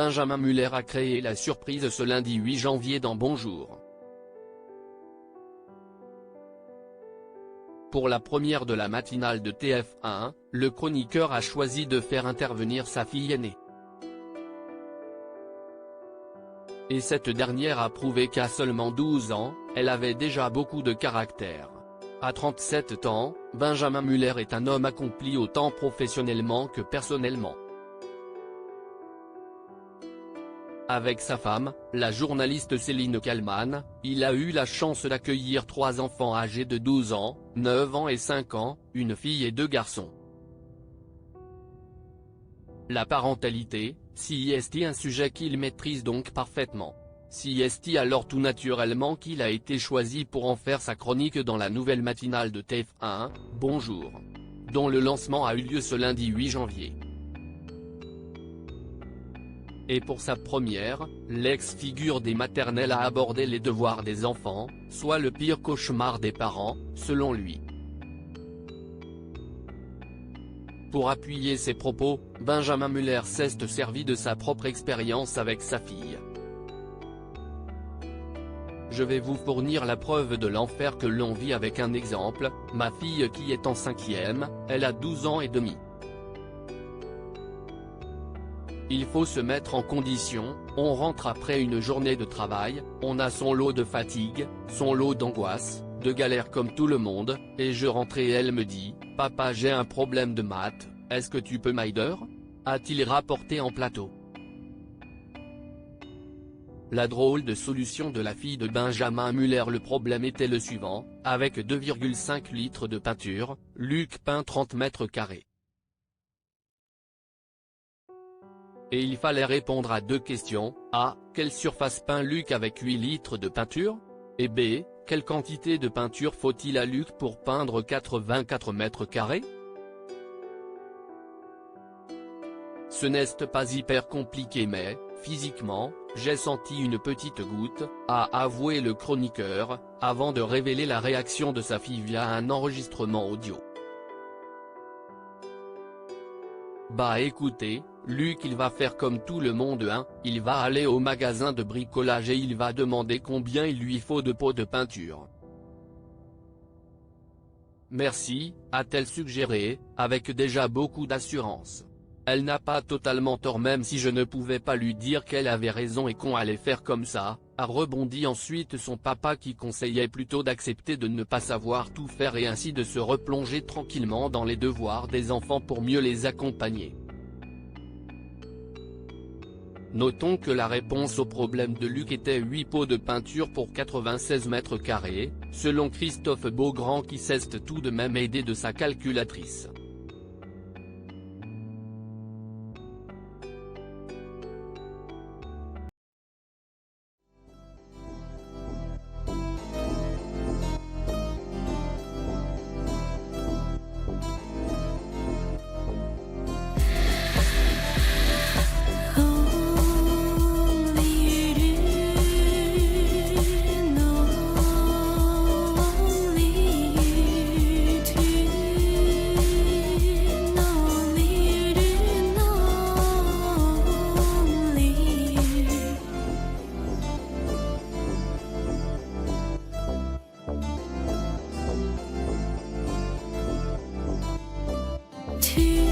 Benjamin Muller a créé la surprise ce lundi 8 janvier dans Bonjour. Pour la première de la matinale de TF1, le chroniqueur a choisi de faire intervenir sa fille aînée. Et cette dernière a prouvé qu'à seulement 12 ans, elle avait déjà beaucoup de caractère. À 37 ans, Benjamin Muller est un homme accompli autant professionnellement que personnellement. Avec sa femme, la journaliste Céline Kallmann, il a eu la chance d'accueillir 3 enfants âgés de 12 ans, 9 ans et 5 ans, une fille et 2 garçons. La parentalité, si est un sujet qu'il maîtrise donc parfaitement. Si est alors tout naturellement qu'il a été choisi pour en faire sa chronique dans la nouvelle matinale de TF1, Bonjour, dont le lancement a eu lieu ce lundi 8 janvier. Et pour sa première, l'ex-figure des maternelles a abordé les devoirs des enfants, soit le pire cauchemar des parents, selon lui. Pour appuyer ses propos, Benjamin Muller s'est servi de sa propre expérience avec sa fille. Je vais vous fournir la preuve de l'enfer que l'on vit avec un exemple, ma fille qui est en 5e, elle a 12 ans et demi. Il faut se mettre en condition, on rentre après une journée de travail, on a son lot de fatigue, son lot d'angoisse, de galère comme tout le monde, et je rentre et elle me dit, « Papa j'ai un problème de maths, est-ce que tu peux m'aider ?» a-t-il rapporté en plateau. La drôle de solution de la fille de Benjamin Muller. Le problème était le suivant, avec 2,5 litres de peinture, Luc peint 30 mètres carrés. Et il fallait répondre à 2 questions, A. Quelle surface peint Luc avec 8 litres de peinture? Et B. Quelle quantité de peinture faut-il à Luc pour peindre 84 mètres carrés? Ce n'est pas hyper compliqué mais, physiquement, j'ai senti une petite goutte, a avoué le chroniqueur, avant de révéler la réaction de sa fille via un enregistrement audio. Bah écoutez, Luc il va faire comme tout le monde hein, il va aller au magasin de bricolage et il va demander combien il lui faut de pots de peinture. Merci, a-t-elle suggéré, avec déjà beaucoup d'assurance. Elle n'a pas totalement tort même si je ne pouvais pas lui dire qu'elle avait raison et qu'on allait faire comme ça, a rebondi ensuite son papa qui conseillait plutôt d'accepter de ne pas savoir tout faire et ainsi de se replonger tranquillement dans les devoirs des enfants pour mieux les accompagner. Notons que la réponse au problème de Luc était 8 pots de peinture pour 96 mètres carrés, selon Christophe Beaugrand qui s'est tout de même aidé de sa calculatrice. To